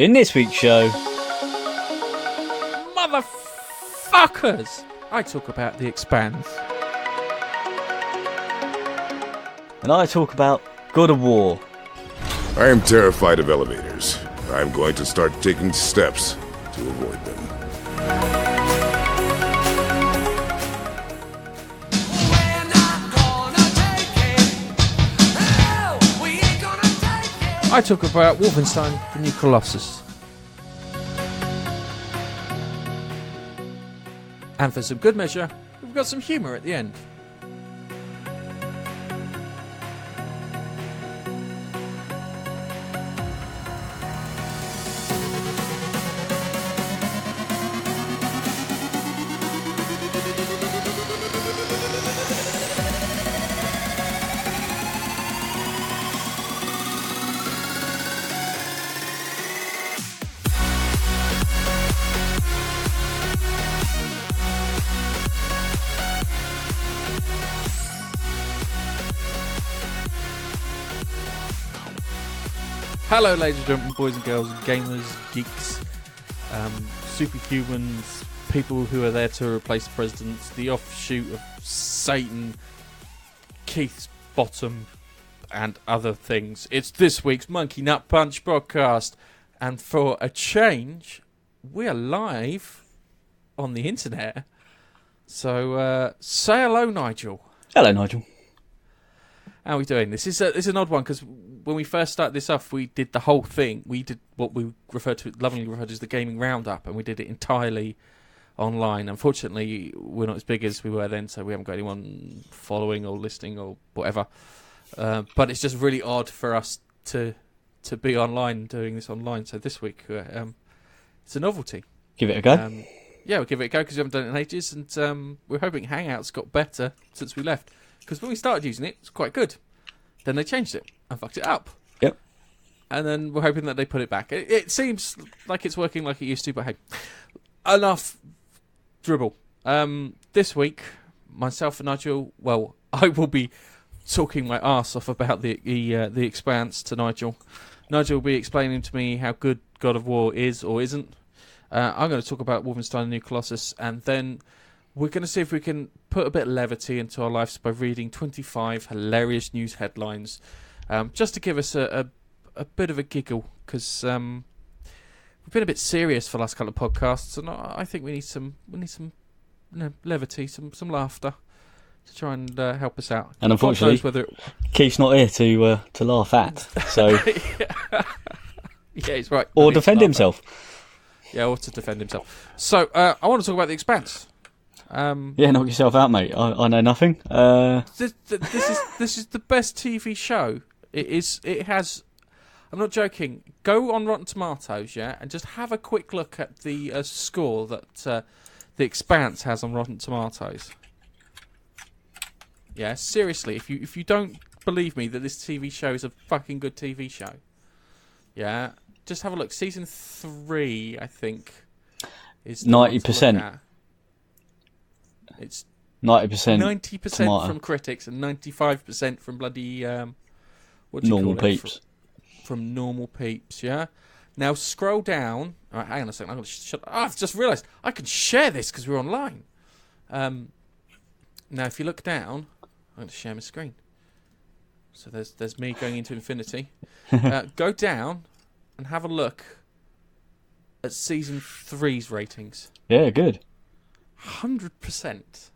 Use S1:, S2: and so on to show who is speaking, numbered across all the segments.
S1: In this week's show...
S2: Motherfuckers! I talk about the Expanse.
S1: And I talk about God of War.
S3: I am terrified of elevators. I'm going to start taking steps to avoid them.
S2: I talk about Wolfenstein, the New Colossus. And for some good measure, we've got some humour at the end. Hello, ladies and gentlemen, boys and girls, gamers, geeks, superhumans, people who are there to replace the presidents, the offshoot of Satan, Keith's bottom, and other things. It's this week's Monkey Nut Punch podcast, and for a change, we're live on the internet. So, say hello, Nigel.
S1: Hello, Nigel.
S2: How are we doing? This is an odd one because when we first started this off, we did the whole thing. We did what we lovingly referred to as the gaming roundup, and we did it entirely online. Unfortunately, we're not as big as we were then, so we haven't got anyone following or listening or whatever. But it's just really odd for us to be online doing this online. So this week, it's a novelty.
S1: Give it a go.
S2: Yeah, we'll give it a go because we haven't done it in ages, and we're hoping Hangouts got better since we left. Because when we started using it, it was quite good. Then they changed it and fucked it up.
S1: Yep.
S2: And then we're hoping that they put it back. It seems like it's working like it used to, but hey, enough dribble. This week, myself and Nigel, well, I will be talking my arse off about the Expanse to Nigel. Nigel will be explaining to me how good God of War is or isn't. I'm going to talk about Wolfenstein: The New Colossus, and then we're going to see if we can put a bit of levity into our lives by reading 25 hilarious news headlines, just to give us a bit of a giggle, because we've been a bit serious for the last couple of podcasts, and I think we need some levity, some laughter to try and help us out.
S1: And unfortunately, Keith's not here to laugh at, so
S2: yeah, he's right.
S1: Or defend himself.
S2: Yeah, or to defend himself. So I want to talk about the Expanse.
S1: Yeah, knock yourself out, mate. I know nothing.
S2: This is the best TV show. It is. It has. I'm not joking. Go on Rotten Tomatoes, yeah, and just have a quick look at the score that the Expanse has on Rotten Tomatoes. Yeah, seriously. If you don't believe me that this TV show is a fucking good TV show, yeah, just have a look. Season 3, I think, is
S1: 90%.
S2: It's
S1: 90%
S2: from critics and 95% from bloody
S1: normal peeps.
S2: From normal peeps, yeah. Now scroll down. All right, hang on a second. I'm going to shut. I've just realised I can share this because we're online. Now, if you look down, I'm going to share my screen. So there's me going into infinity. Go down and have a look at season 3's ratings.
S1: Yeah, good.
S2: 100%.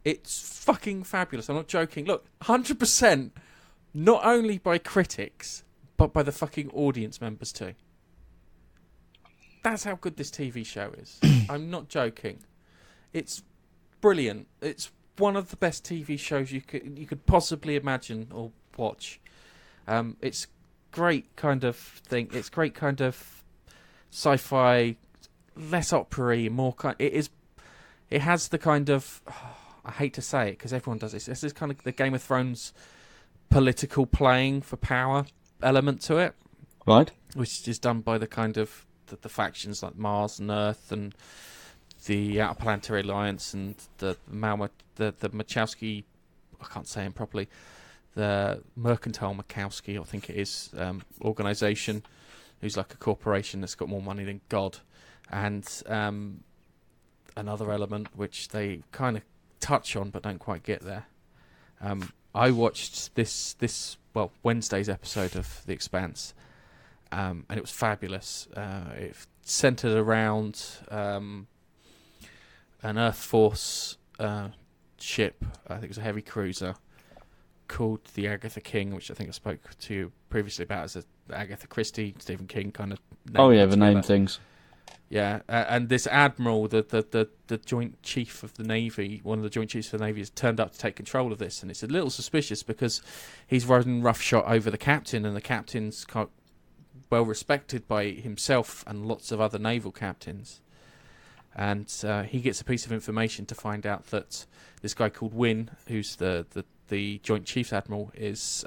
S2: It's fucking fabulous. I'm not joking. Look, 100%, not only by critics, but by the fucking audience members too. That's how good this TV show is. I'm not joking. It's brilliant. It's one of the best TV shows you could possibly imagine or watch. It's great kind of thing. It's great kind of sci-fi, less opera-y, more kind. It has the kind of. I hate to say it because everyone does this. It's this kind of the Game of Thrones political playing for power element to it,
S1: right? Which
S2: is done by the kind of the factions like Mars and Earth and the Outer Planetary Alliance and the Machowski. I can't say him properly. The Mercantile Makowski, I think it is, organisation, who's like a corporation that's got more money than God, and another element which they kind of touch on but don't quite get there. I watched this Wednesday's episode of The Expanse, and it was fabulous. It centered around an Earth Force ship. I think it was a heavy cruiser called the Agatha King, which I think I spoke to you previously about as a Agatha Christie, Stephen King kind of.
S1: Oh yeah, the name things.
S2: Yeah, and this admiral, the Joint Chief of the Navy, one of the Joint Chiefs of the Navy, has turned up to take control of this, and it's a little suspicious because he's running roughshod over the captain, and the captain's well respected by himself and lots of other naval captains. And he gets a piece of information to find out that this guy called Wynne, who's the Joint Chiefs Admiral, is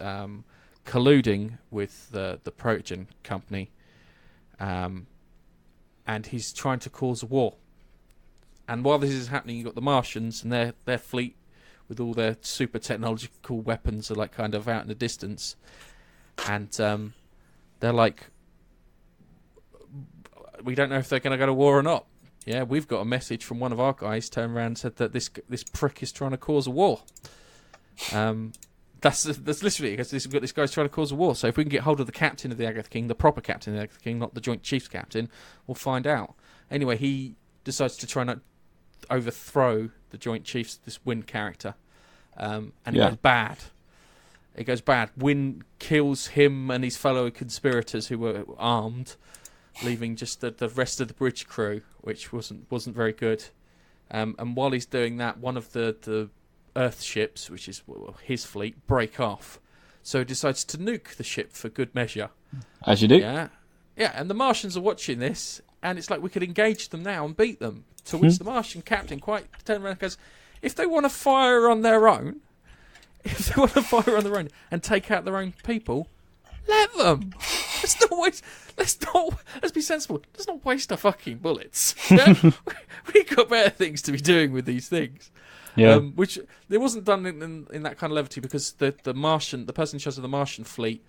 S2: colluding with the Protogen company. And he's trying to cause a war. And while this is happening, you've got the Martians and their fleet with all their super technological weapons are like kind of out in the distance. And they're like, we don't know if they're going to go to war or not. Yeah, we've got a message from one of our guys turned around and said that this prick is trying to cause a war. That's literally because we've got this guy's trying to cause a war. So if we can get hold of the captain of the Agatha King, the proper captain of the Agatha King, not the Joint Chiefs captain, we'll find out. Anyway, he decides to try and overthrow the Joint Chiefs, this Wynne character, and it goes bad. It goes bad. Wynne kills him and his fellow conspirators who were armed, leaving just the rest of the bridge crew, which wasn't very good. And while he's doing that, one of the Earth ships, which is his fleet, break off. So he decides to nuke the ship for good measure.
S1: As you do.
S2: Yeah, and the Martians are watching this, and it's like we could engage them now and beat them. To which the Martian captain quite turns around and goes, if they want to fire on their own, and take out their own people, let them. Let's be sensible. Let's not waste our fucking bullets. Yeah? We've got better things to be doing with these things.
S1: Yeah.
S2: Which it wasn't done in that kind of levity because the person in charge of the Martian fleet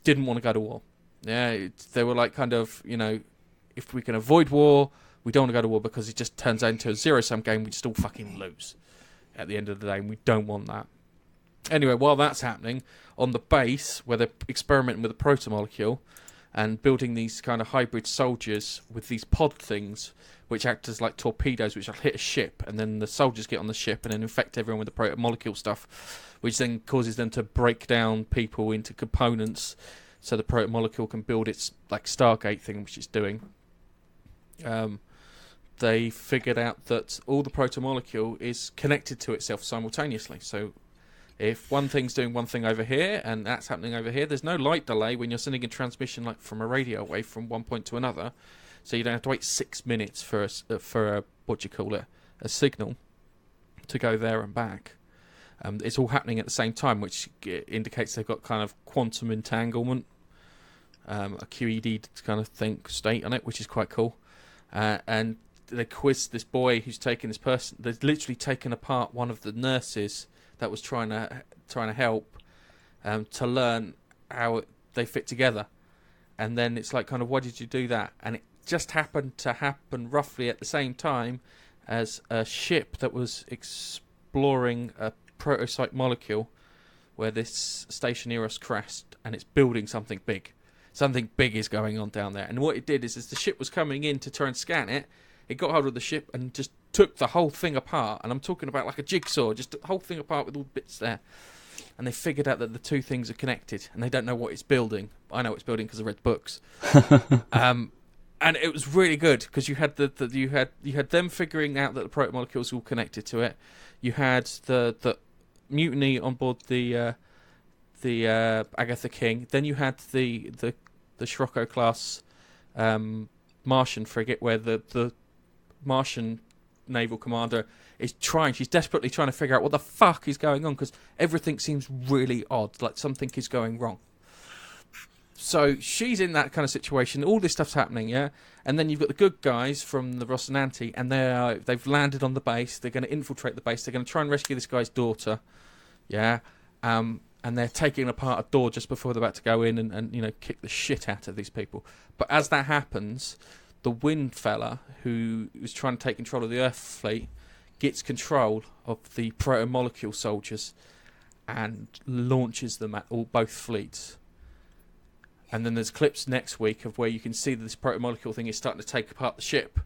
S2: didn't want to go to war. Yeah, they were like kind of, if we can avoid war, we don't want to go to war because it just turns out into a zero-sum game. We just all fucking lose at the end of the day, and we don't want that. Anyway, while that's happening, on the base, where they're experimenting with a protomolecule and building these kind of hybrid soldiers with these pod things, which act as like torpedoes, which will hit a ship, and then the soldiers get on the ship and then infect everyone with the protomolecule stuff, which then causes them to break down people into components so the protomolecule can build its like Stargate thing, which it's doing. They figured out that all the protomolecule is connected to itself simultaneously. So if one thing's doing one thing over here and that's happening over here, there's no light delay when you're sending a transmission like from a radio wave from one point to another. So you don't have to wait 6 minutes for a signal to go there and back. It's all happening at the same time, which indicates they've got kind of quantum entanglement, a QED kind of state on it, which is quite cool. And they quizzed this boy who's taken this person. They've literally taken apart one of the nurses that was trying to help to learn how they fit together. And then it's like, kind of, why did you do that? And it just happened to happen roughly at the same time as a ship that was exploring a prototype molecule where this station Eros crashed, and it's building something big. Something big is going on down there. And what it did is as the ship was coming in to try and scan it, it got hold of the ship and just took the whole thing apart. And I'm talking about like a jigsaw, just the whole thing apart with all the bits there. And they figured out that the two things are connected, and they don't know what it's building. I know what it's building because I read books. And it was really good because you had you had them figuring out that the protomolecules were all connected to it. You had the mutiny on board the Agatha King. Then you had the Scirocco class Martian frigate where the Martian naval commander is she's desperately trying to figure out what the fuck is going on because everything seems really odd, like something is going wrong. So she's in that kind of situation. All this stuff's happening, yeah? And then you've got the good guys from the Rocinante, and they've landed on the base. They're going to infiltrate the base. They're going to try and rescue this guy's daughter, yeah? And and they're taking apart a door just before they're about to go in and kick the shit out of these people. But as that happens, the Wind fella, who was trying to take control of the Earth fleet, gets control of the proto-molecule soldiers and launches them at both fleets. And then there's clips next week of where you can see that this proto-molecule thing is starting to take apart the ship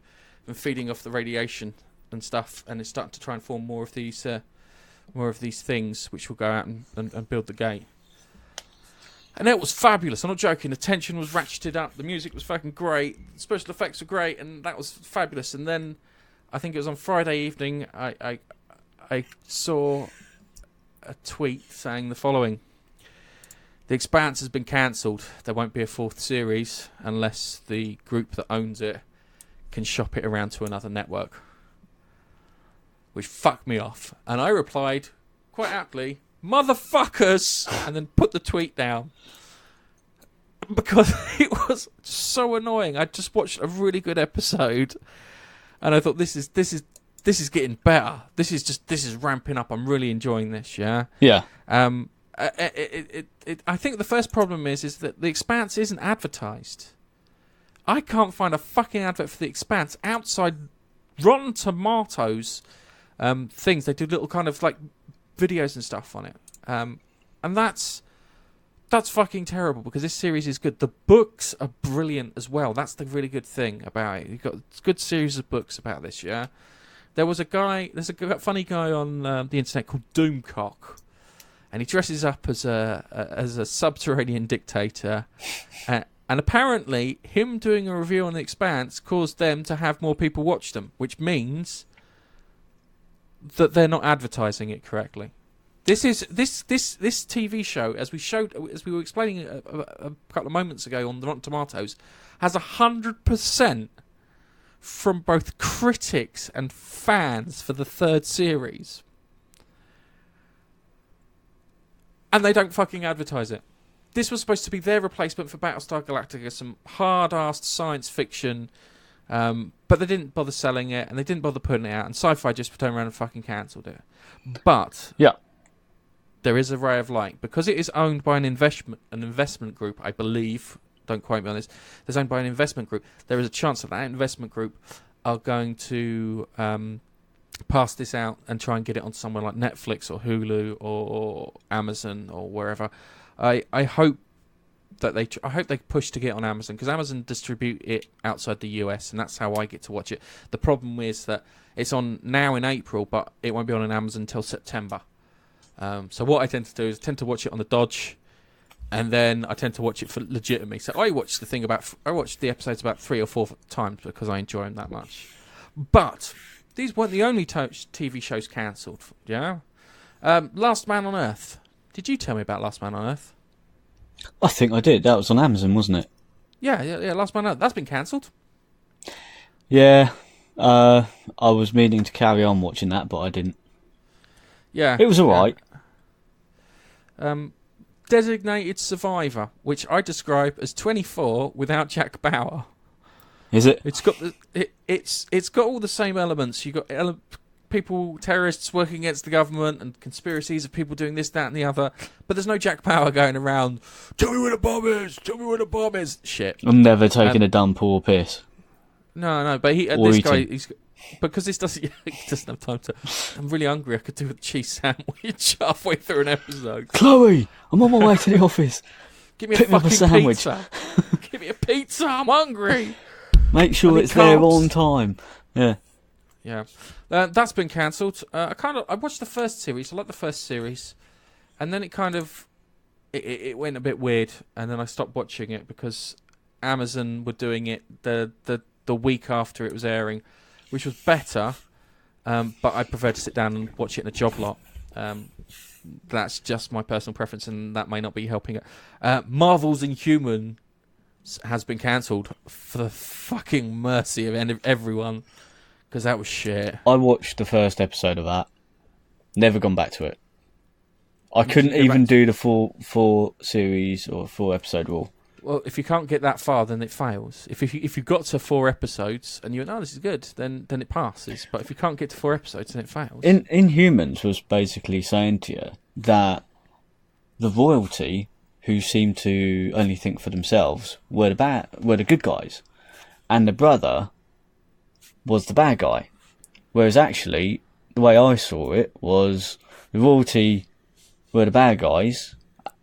S2: and feeding off the radiation and stuff, and it's starting to try and form more of these things which will go out and build the gate. And it was fabulous. I'm not joking. The tension was ratcheted up. The music was fucking great. The special effects were great, and that was fabulous. And then I think it was on Friday evening I saw a tweet saying the following: "The Expanse has been cancelled. There won't be a fourth series unless the group that owns it can shop it around to another network." Which fucked me off. And I replied, quite aptly, "Motherfuckers!" and then put the tweet down. Because it was so annoying. I just watched a really good episode, and I thought, this is getting better. This is ramping up. I'm really enjoying this, yeah?
S1: Yeah.
S2: I think the first problem is that The Expanse isn't advertised. I can't find a fucking advert for The Expanse outside Rotten Tomatoes things. They do little kind of like videos and stuff on it, and that's fucking terrible, because this series is good. The books are brilliant as well. That's the really good thing about it. You've got a good series of books about this, yeah? There's a funny guy on the internet called Doomcock, and he dresses up as a subterranean dictator, and apparently him doing a review on The Expanse caused them to have more people watch them, which means that they're not advertising it correctly. This TV show, as we were explaining a couple of moments ago on the Rotten Tomatoes, has 100% from both critics and fans for the third series, and they don't fucking advertise it. This was supposed to be their replacement for Battlestar Galactica, some hard-assed science fiction, but they didn't bother selling it, and they didn't bother putting it out, and Sci-Fi just turned around and fucking cancelled it. But
S1: yeah,
S2: there is a ray of light, because it is owned by an investment group, I believe. Don't quote me on this. It's owned by an investment group. There is a chance that investment group are going to pass this out and try and get it on somewhere like Netflix or Hulu or Amazon or wherever. I hope that they push to get on Amazon, because Amazon distribute it outside the US, and that's how I get to watch it. The problem is that it's on now in April, but it won't be on Amazon until September. So what I tend to do is to watch it on the Dodge, and then I tend to watch it for legitimately. So I watch the episodes about 3 or 4 times because I enjoy them that much. But these weren't the only TV shows cancelled. Yeah, Last Man on Earth. Did you tell me about Last Man on Earth?
S1: I think I did. That was on Amazon, wasn't it?
S2: Yeah. Last Man on Earth. That's been cancelled.
S1: Yeah. I was meaning to carry on watching that, but I didn't.
S2: Yeah.
S1: It was alright.
S2: Designated Survivor, which I describe as 24 without Jack Bauer.
S1: Is it?
S2: It's got all the same elements. You got terrorists working against the government, and conspiracies of people doing this, that, and the other. But there's no Jack Bauer going around, "Tell me where the bomb is. Tell me where the bomb is." Shit.
S1: I'm never taking a dump or piss.
S2: No. But this guy, because he doesn't have time to. I'm really hungry. I could do a cheese sandwich halfway through an episode.
S1: Chloe, I'm on my way to the office.
S2: Give me
S1: Pick
S2: a fucking
S1: sandwich.
S2: pizza. Give me a pizza. I'm hungry.
S1: Make sure it's there on time. Yeah.
S2: Yeah. That's been cancelled. I watched the first series. I liked the first series, and then it kind of it went a bit weird, and then I stopped watching it because Amazon were doing it the week after it was airing, which was better, but I prefer to sit down and watch it in a job lot. That's just my personal preference, and that may not be helping it. Marvel's Inhumans has been cancelled, for the fucking mercy of everyone, because that was shit.
S1: I watched the first episode of that. Never gone back to it. I couldn't even do the full series or full episode rule.
S2: Well, if you can't get that far, then it fails. If you got to 4 episodes and you went, "Oh, this is good," then it passes. But if you can't get to 4 episodes, then it fails.
S1: Inhumans was basically saying to you that the royalty, who seemed to only think for themselves, were the good guys, and the brother was the bad guy. Whereas actually, the way I saw it was the royalty were the bad guys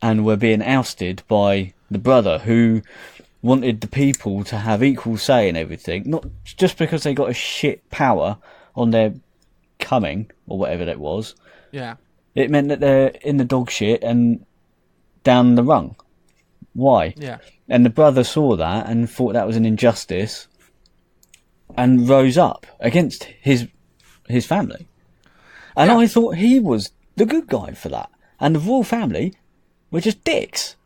S1: and were being ousted by the brother, who wanted the people to have equal say in everything, not just because they got a shit power on their coming or whatever that was.
S2: Yeah.
S1: It meant that they're in the dog shit and down the rung. Why?
S2: Yeah.
S1: And the brother saw that and thought that was an injustice and rose up against his family. And I thought he was the good guy for that. And the royal family were just dicks.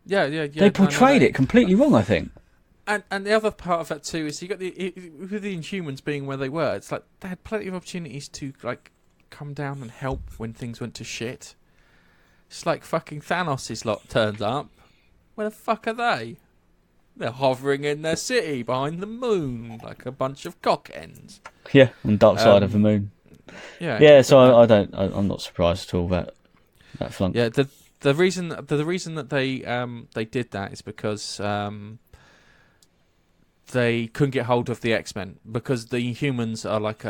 S2: Yeah.
S1: They portrayed it completely wrong, I think.
S2: And the other part of that too is you got with the Inhumans being where they were. It's like they had plenty of opportunities to like come down and help when things went to shit. It's like fucking Thanos' lot turns up. Where the fuck are they? They're hovering in their city behind the moon like a bunch of cockends.
S1: Yeah, on the dark side of the moon.
S2: Yeah.
S1: Yeah, so I'm not surprised at all about that flunk.
S2: Yeah, the reason that they did that is because they couldn't get hold of the X-Men, because the Inhumans are like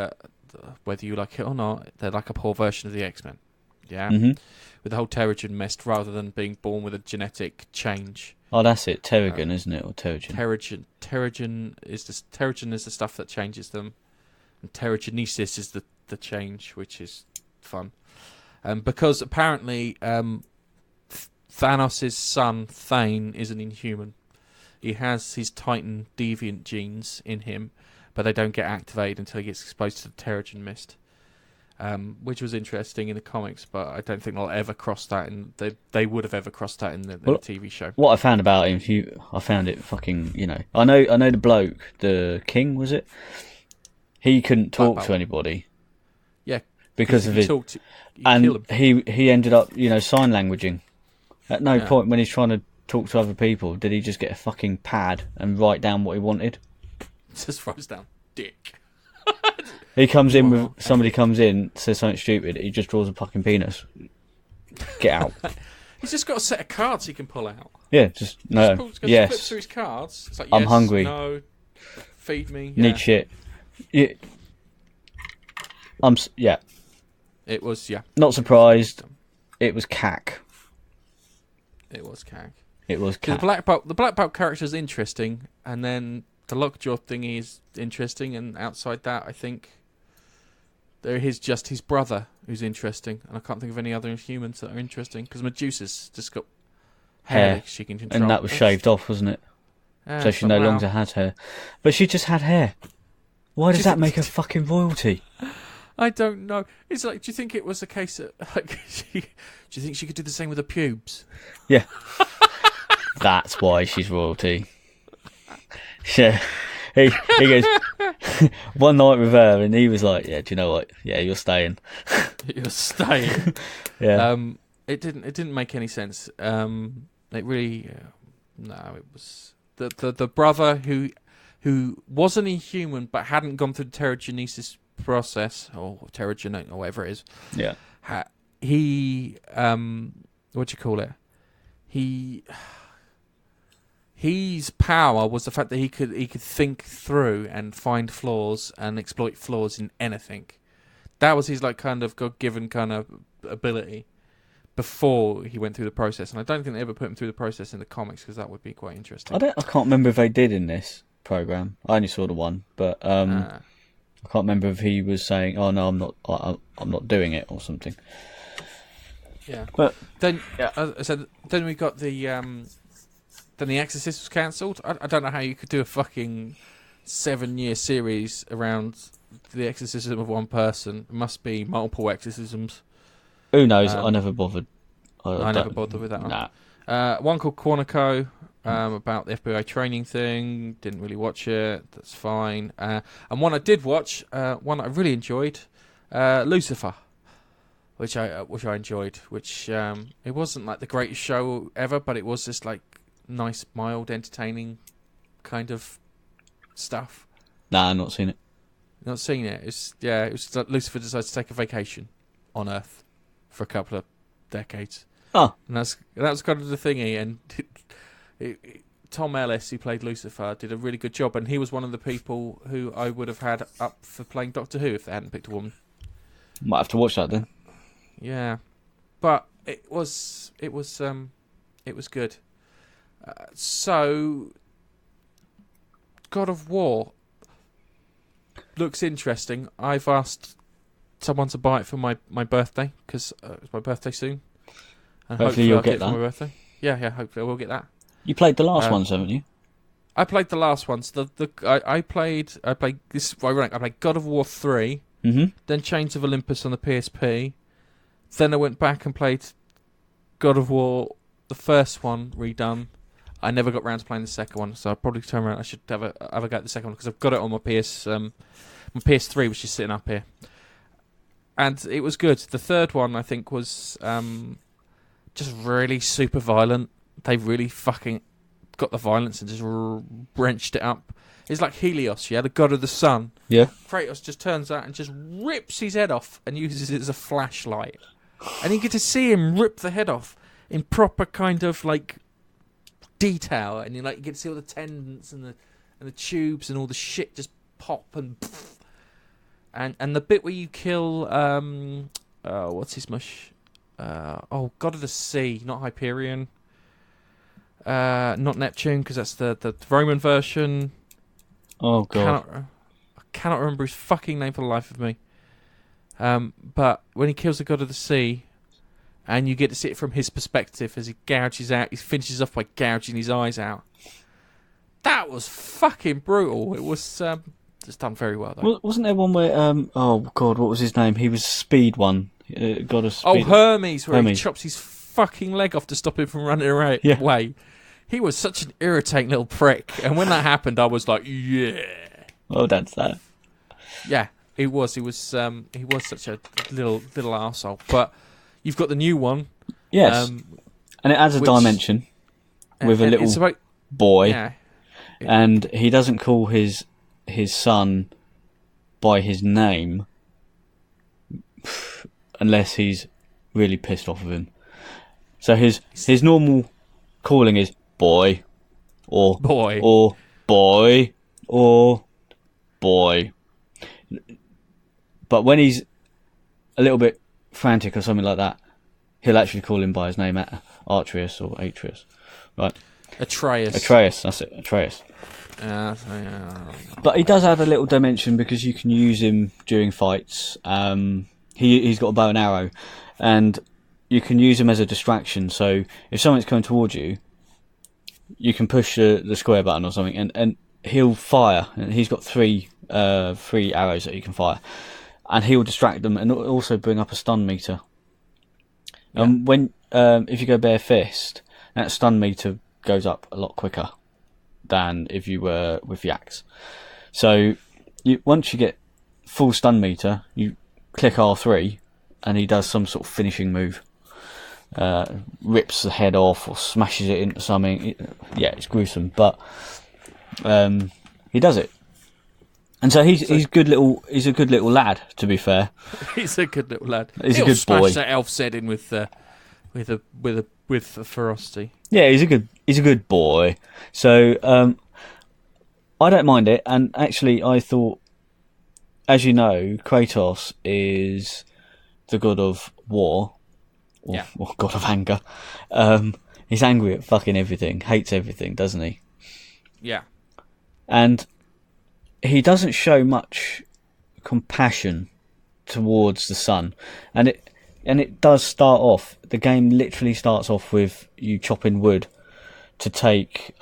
S2: whether you like it or not, they're like a poor version of the X-Men. Yeah.
S1: Mm-hmm.
S2: With the whole Terrigen mist, rather than being born with a genetic change.
S1: Oh, that's it. Terrigen, isn't it? Or Terrigen?
S2: Terrigen is the stuff that changes them, and Terrigenesis is the change, which is fun. Because apparently Thanos' son Thane is an Inhuman. He has his Titan deviant genes in him, but they don't get activated until he gets exposed to the Terrigen mist. Which was interesting in the comics, but I don't think they'll ever cross that. They would have ever crossed that in the TV show.
S1: What I found about him, I found it fucking. I know the bloke, the king, was it? He couldn't talk to anybody.
S2: Yeah,
S1: because of it, and he ended up sign languaging. At no point when he's trying to talk to other people did he just get a fucking pad and write down what he wanted.
S2: Just throws down dick.
S1: He comes in with somebody comes in, says something stupid. He just draws a fucking penis. Get out.
S2: He's just got a set of cards he can pull out.
S1: Yeah, just no.
S2: Yes. Flips through his cards. It's like,
S1: I'm hungry.
S2: No. Feed me.
S1: Yeah. Need shit. Yeah. Yeah.
S2: It was
S1: Not surprised. It was cack.
S2: It was cack.
S1: It was cack.
S2: The black belt character is interesting, and then the lockjaw thing is interesting, and outside that, I think there is just his brother who's interesting, and I can't think of any other humans that are interesting, because Medusa's just got hair she can control.
S1: And that was shaved off, wasn't it? So she no longer has hair. But she just had hair. Why does that make her fucking royalty?
S2: I don't know. It's like, do you think it was a case of, like, do you think she could do the same with her pubes?
S1: Yeah. That's why she's royalty. Yeah. He goes, one night with her, and he was like, yeah, do you know what? Yeah, you're staying.
S2: You're staying.
S1: Yeah.
S2: It didn't make any sense. It really, no, it was the brother who wasn't a human but hadn't gone through the Terrigenesis process, or Terrigen, or whatever it is.
S1: Yeah.
S2: He, what do you call it? His power was the fact that he could think through and find flaws and exploit flaws in anything. That was his kind of God-given kind of ability before he went through the process. And I don't think they ever put him through the process in the comics, because that would be quite interesting.
S1: I can't remember if they did in this program. I only saw the one, but I can't remember if he was saying, "Oh no, I'm not doing it" or something.
S2: Yeah.
S1: But
S2: then, then we got the then The Exorcist was cancelled. I don't know how you could do a fucking 7-year series around the exorcism of one person. It must be multiple exorcisms.
S1: Who knows? I never bothered.
S2: I never bothered with that one.
S1: Nah.
S2: One called Quantico, about the FBI training thing. Didn't really watch it. That's fine. And one I did watch, one I really enjoyed, Lucifer, which I enjoyed. Which it wasn't like the greatest show ever, but it was just like nice, mild, entertaining kind of stuff.
S1: Nah, I've not seen it.
S2: Not seen it. It was like Lucifer decides to take a vacation on Earth for a couple of decades.
S1: Oh,
S2: And that was kind of the thingy. And Tom Ellis, who played Lucifer, did a really good job. And he was one of the people who I would have had up for playing Doctor Who if they hadn't picked a woman.
S1: might have to watch that then.
S2: Yeah, but it was good. So, God of War looks interesting. I've asked someone to buy it for my birthday because it's my birthday soon, and
S1: Hopefully you'll
S2: I'll
S1: get
S2: it for
S1: that.
S2: my birthday. Yeah, hopefully I will get that.
S1: You played the last ones, haven't you?
S2: I played the last ones. I played this. Ironic. I played God of War 3, then Chains of Olympus on the PSP. Then I went back and played God of War, the first one redone. I never got round to playing the second one, so I'll probably turn around. I should have a go at the second one because I've got it on my my PS3, which is sitting up here, and it was good. The third one I think was just really super violent. They really fucking got the violence and just wrenched it up. It's like Helios, the god of the sun.
S1: Yeah.
S2: Kratos just turns out and just rips his head off and uses it as a flashlight. And you get to see him rip the head off in proper kind of like detail, and you get to see all the tendons and the tubes and all the shit just pop and the bit where you kill what's his mush? God of the Sea, not Hyperion, not Neptune because that's the Roman version.
S1: Oh god.
S2: I cannot remember his fucking name for the life of me. But when he kills the god of the sea, and you get to see it from his perspective as he gouges out, he finishes off by gouging his eyes out. That was fucking brutal. It was just done very well though.
S1: Wasn't there one where oh god, what was his name? He was Speed one. God of Speed.
S2: Oh, Hermes, where
S1: Hermes.
S2: he chops his fucking leg off to stop him from running away.
S1: Yeah.
S2: He was such an irritating little prick, and when that happened, I was like, yeah.
S1: Oh, that's that.
S2: Yeah, he was. He was such a little arsehole. But you've got the new one.
S1: Yes. And it adds a dimension with a little boy.
S2: Yeah.
S1: And he doesn't call his son by his name unless he's really pissed off of him. So his normal calling is boy or
S2: boy
S1: or boy or boy. But when he's a little bit frantic or something like that, he'll actually call him by his name, Atreus or Atreus. Right. Atreus, that's it, Atreus. But he does add a little dimension because you can use him during fights. He's got a bow and arrow, and you can use him as a distraction. So if someone's coming towards you, you can push the square button or something, and he'll fire. And he's got three arrows that you can fire, and he'll distract them and also bring up a stun meter. When if you go bare fist, that stun meter goes up a lot quicker than if you were with the axe. So once you get full stun meter, you click R3 and he does some sort of finishing move. Rips the head off or smashes it into something. It's gruesome, but he does it. And so he's a good little lad, to be fair.
S2: He's a good little lad.
S1: He's a good boy.
S2: Smash that elf's head in with ferocity.
S1: Yeah, he's a good boy. So I don't mind it. And actually, I thought, as you know, Kratos is the god of war, or god of anger. He's angry at fucking everything, hates everything, doesn't he?
S2: Yeah.
S1: And he doesn't show much compassion towards the son, and it does start off. The game literally starts off with you chopping wood to take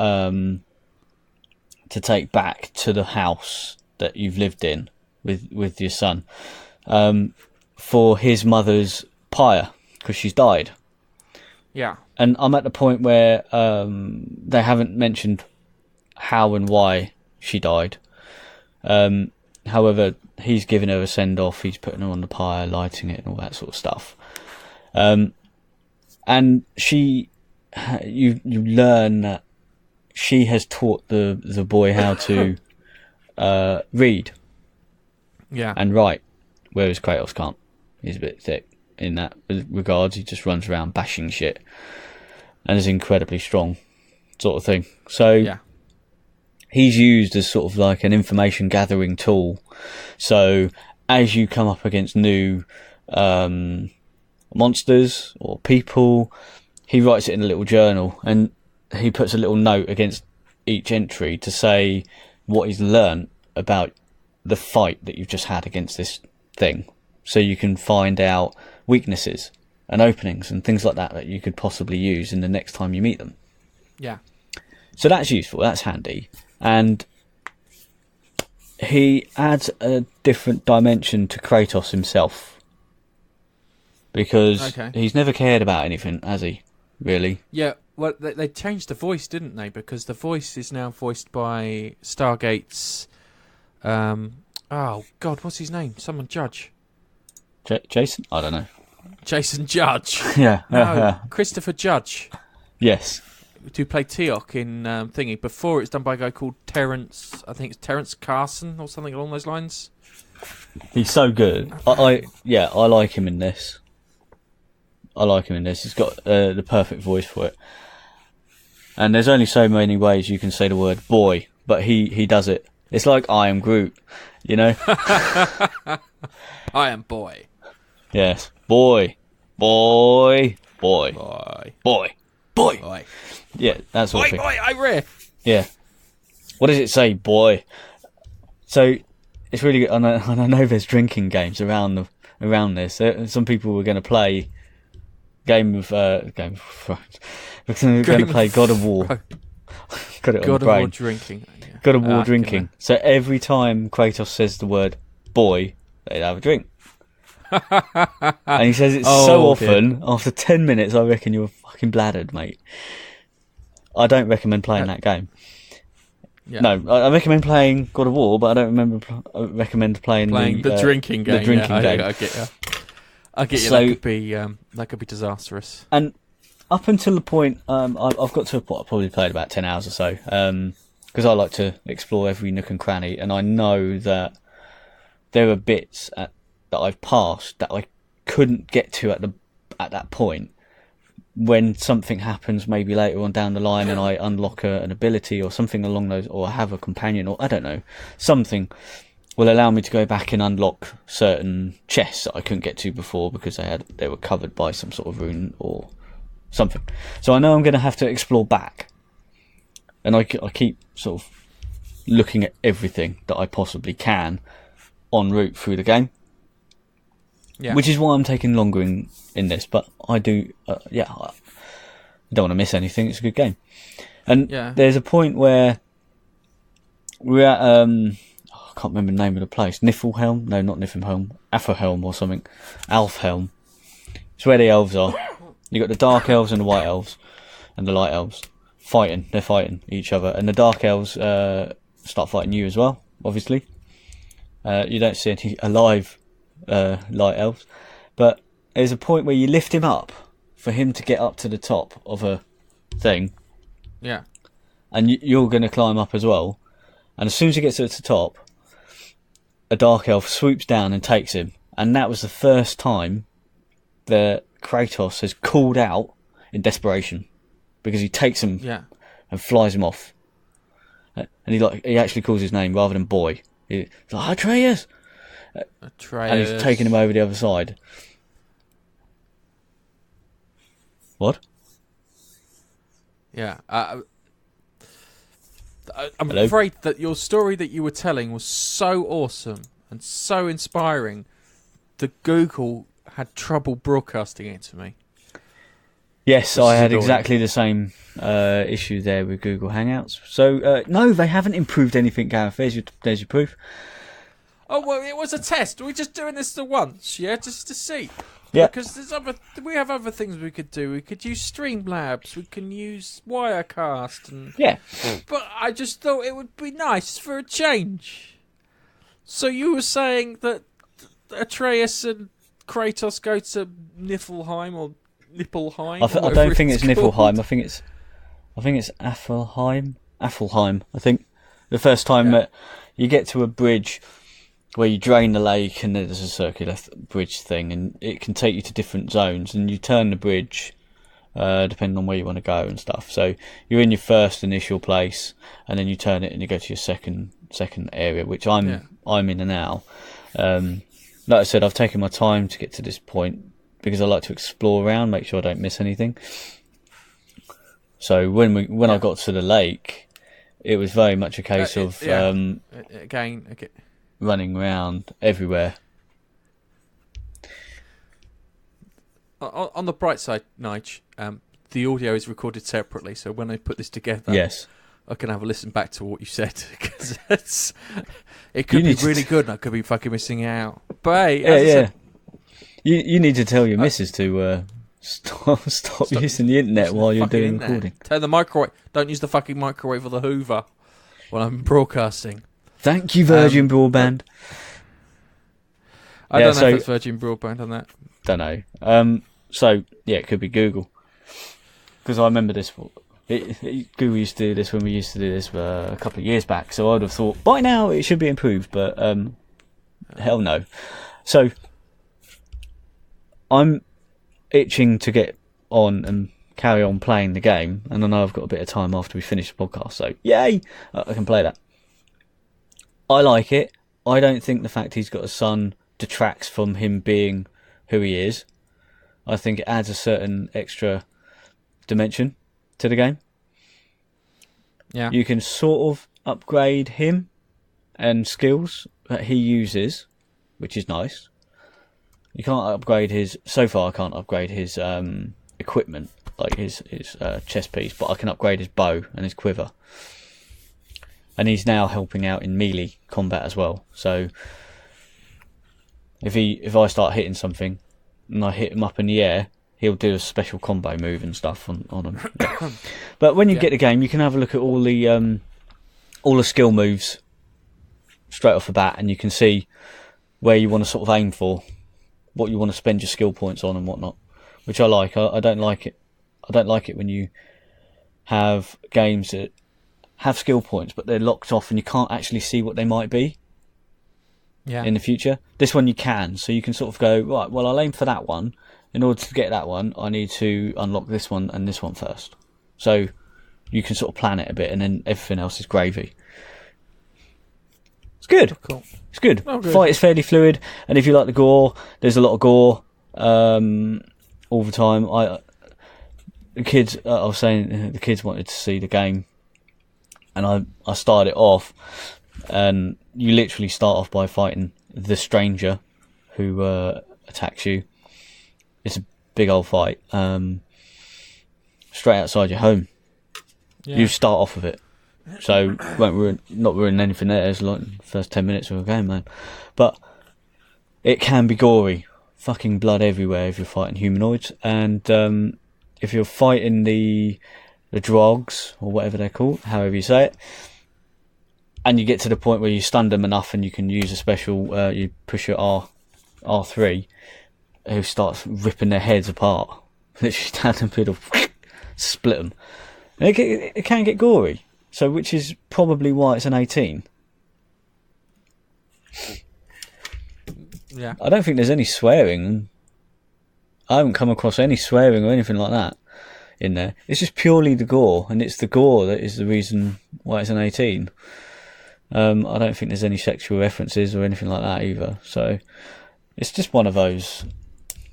S1: back to the house that you've lived in with your son, for his mother's pyre because she's died.
S2: Yeah. And
S1: I'm at the point where they haven't mentioned how and why she died. However, he's giving her a send off. He's putting her on the pyre, lighting it, and all that sort of stuff. And you learn that she has taught the boy how to read, and write, whereas Kratos can't. He's a bit thick. in that regards. He just runs around bashing shit and is incredibly strong, sort of thing. So
S2: Yeah.
S1: he's used as sort of like an information gathering tool. So as you come up against new monsters or people, he writes it in a little journal, and he puts a little note against each entry to say what he's learnt about the fight that you've just had against this thing. So you can find out weaknesses and openings and things like that that you could possibly use in the next time you meet them.
S2: Yeah.
S1: So that's useful, that's handy. And he adds a different dimension to Kratos himself. Because he's never cared about anything, has he? Really?
S2: Yeah, well, they changed the voice, didn't they? Because the voice is now voiced by Stargate's... oh, God, what's his name? Someone Judge.
S1: Jason? I don't know.
S2: Jason Judge.
S1: Yeah.
S2: No, Christopher Judge.
S1: Yes.
S2: To play Teok in Thingy. Before, it's done by a guy called Terrence... I think it's Terrence Carson or something along those lines.
S1: He's so good. I like him in this. He's got the perfect voice for it. And there's only so many ways you can say the word boy, but he does it. It's like I am Groot, you know?
S2: I am boy.
S1: Yes. Boy. Boy. Boy.
S2: Boy.
S1: Boy. Boy.
S2: Boy.
S1: Yeah, that's what I think.
S2: Boy, I riff.
S1: Yeah. What does it say, boy? So, it's really good. And I know there's drinking games around this. Some people were going to play Game of Thrones. We're going to play God of War. Got it on
S2: God
S1: the
S2: of
S1: brain.
S2: War drinking. Yeah.
S1: God of War drinking. So every time Kratos says the word boy, they'd have a drink. And he says it so often, after 10 minutes, I reckon you're fucking bladdered, mate. I don't recommend playing that game.
S2: Yeah.
S1: No, I recommend playing God of War, but I don't recommend playing
S2: the drinking game.
S1: The drinking game.
S2: I get you. I get you.
S1: So,
S2: that could be disastrous.
S1: And up until the point, I've got to a point. I probably played about 10 hours or so, because I like to explore every nook and cranny, and I know that there are bits that I've passed that I couldn't get to at that point. When something happens, maybe later on down the line, and I unlock an ability or something along those, or have a companion, or I don't know, something will allow me to go back and unlock certain chests that I couldn't get to before because they were covered by some sort of rune or something. So I know I'm going to have to explore back, and I keep sort of looking at everything that I possibly can en route through the game. Yeah. Which is why I'm taking longer in this, but I do, I don't want to miss anything. It's a good game. And there's a point where we're at, I can't remember the name of the place. Niflhelm? No, not Niflhelm. Aferhelm or something. Alfhelm. It's where the elves are. You've got the dark elves and the white elves and the light elves fighting. They're fighting each other. And the dark elves start fighting you as well, obviously. You don't see any alive light elves, but there's a point where you lift him up for him to get up to the top of a thing, and you're going to climb up as well, and as soon as he gets to the top, a dark elf swoops down and takes him, and that was the first time that Kratos has called out in desperation, because he takes him and flies him off, and he actually calls his name rather than boy. He's like, Atreus! And he's taking him over the other side. What?
S2: Yeah. I'm afraid that your story that you were telling was so awesome and so inspiring that Google had trouble broadcasting it to me.
S1: Yes, I had exactly the same issue there with Google Hangouts. So, no, they haven't improved anything, Gareth. There's your proof.
S2: Oh, well, it was a test. We're just doing this the once, just to see.
S1: Yeah.
S2: Because we have other things we could do. We could use Streamlabs. We can use Wirecast. And, but I just thought it would be nice for a change. So you were saying that Atreus and Kratos go to Niflheim or Nippelheim?
S1: I don't think it's Niflheim. I think it's Afelheim. I think the first time that you get to a bridge where you drain the lake and there's a circular bridge thing, and it can take you to different zones, and you turn the bridge depending on where you want to go and stuff. So you're in your first initial place, and then you turn it and you go to your second area, which I'm in now. Like I said, I've taken my time to get to this point because I like to explore around, make sure I don't miss anything. So when I got to the lake, it was very much a case of running around everywhere.
S2: On the bright side, Nige, the audio is recorded separately, so when I put this together,
S1: yes,
S2: I can have a listen back to what you said, because it could be really good and I could be fucking missing out. But hey,
S1: you need to tell your missus to stop using the internet while you're doing recording.
S2: Turn the microwave. Don't use the fucking microwave or the Hoover when I'm broadcasting.
S1: Thank you, Virgin Broadband.
S2: I don't know if it's Virgin Broadband on that.
S1: Don't know. So yeah, it could be Google, because I remember this. Google used to do this when we used to do this a couple of years back. So I'd have thought by now it should be improved, but hell no. So I'm itching to get on and carry on playing the game, and I know I've got a bit of time after we finish the podcast. So yay, I can play that. I like it. I don't think the fact he's got a son detracts from him being who he is. I think it adds a certain extra dimension to the game.
S2: Yeah.
S1: You can sort of upgrade him and skills that he uses, which is nice. You can't upgrade so far I can't upgrade his equipment, like his chest piece, but I can upgrade his bow and his quiver. And he's now helping out in melee combat as well. So if I start hitting something and I hit him up in the air, he'll do a special combo move and stuff on him. Yeah. But when you get the game, you can have a look at all the skill moves straight off the bat, and you can see where you want to sort of aim for, what you want to spend your skill points on and whatnot, which I like. I don't like it. I don't like it when you have games that have skill points but they're locked off and you can't actually see what they might be in the future. This one you can, so you can sort of go, right, well, I'll aim for that one. In order to get that one, I need to unlock this one and this one first. So you can sort of plan it a bit, and then everything else is gravy. It's good.
S2: Oh, cool.
S1: It's good.
S2: Oh, good.
S1: Fight is fairly fluid, and if you like the gore, there's a lot of gore all the time. The kids wanted to see the game, and I started it off, and you literally start off by fighting the stranger who attacks you. It's a big old fight, straight outside your home. Yeah. You start off with it, so won't not ruin anything there. It's like the first 10 minutes of a game, man. But it can be gory, fucking blood everywhere if you're fighting humanoids, and if you're fighting the drogs or whatever they're called, however you say it, and you get to the point where you stun them enough and you can use a special, you push your R3. Who starts ripping their heads apart, literally down the middle, split them. And it can get gory, so which is probably why it's an 18.
S2: Yeah.
S1: I don't think there's any swearing. I haven't come across any swearing or anything like that in there. It's just purely the gore, and it's the gore that is the reason why it's an 18. I don't think there's any sexual references or anything like that either. So it's just one of those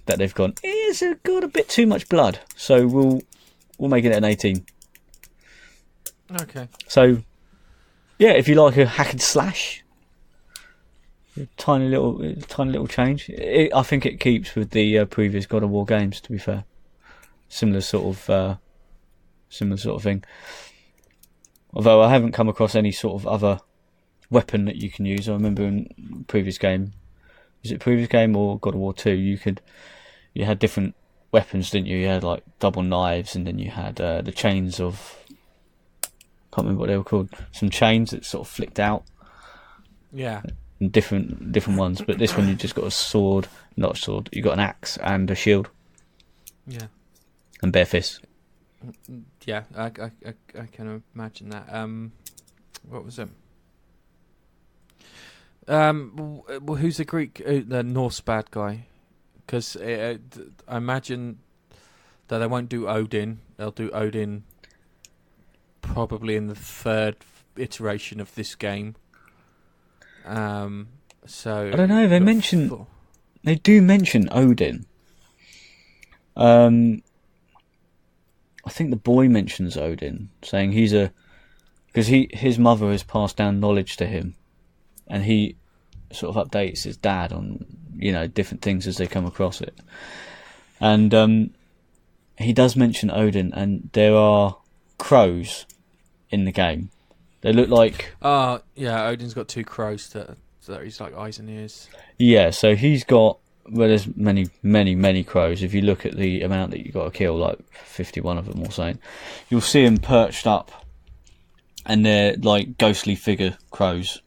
S1: that they've gone, it's got a bit too much blood, so we'll make it an 18.
S2: Okay.
S1: So yeah, if you like a hack and slash, tiny little change. I think it keeps with the previous God of War games. To be fair, similar sort of thing. Although I haven't come across any sort of other weapon that you can use. I remember in previous game. Was it previous game or God of War 2? You had different weapons, didn't you? You had like double knives, and then you had the chains of. Can't remember what they were called. Some chains that sort of flicked out.
S2: Yeah.
S1: And different ones, but this one you just got a sword, not a sword. You got an axe and a shield.
S2: Yeah.
S1: And bare fists.
S2: Yeah, I can imagine that. What was it? Who's the Greek, the Norse bad guy? Because I imagine that they won't do Odin. They'll do Odin probably in the third iteration of this game. So
S1: I don't know. They do mention Odin. I think the boy mentions Odin, saying because his mother has passed down knowledge to him, and he sort of updates his dad on different things as they come across it. And he does mention Odin, and there are crows in the game. They look like
S2: Odin's got 2 crows that he's like eyes and ears.
S1: Yeah, so he's got there's many, many, many crows. If you look at the amount that you've got to kill, like 51 of them or something, you'll see them perched up, and they're like ghostly figure crows.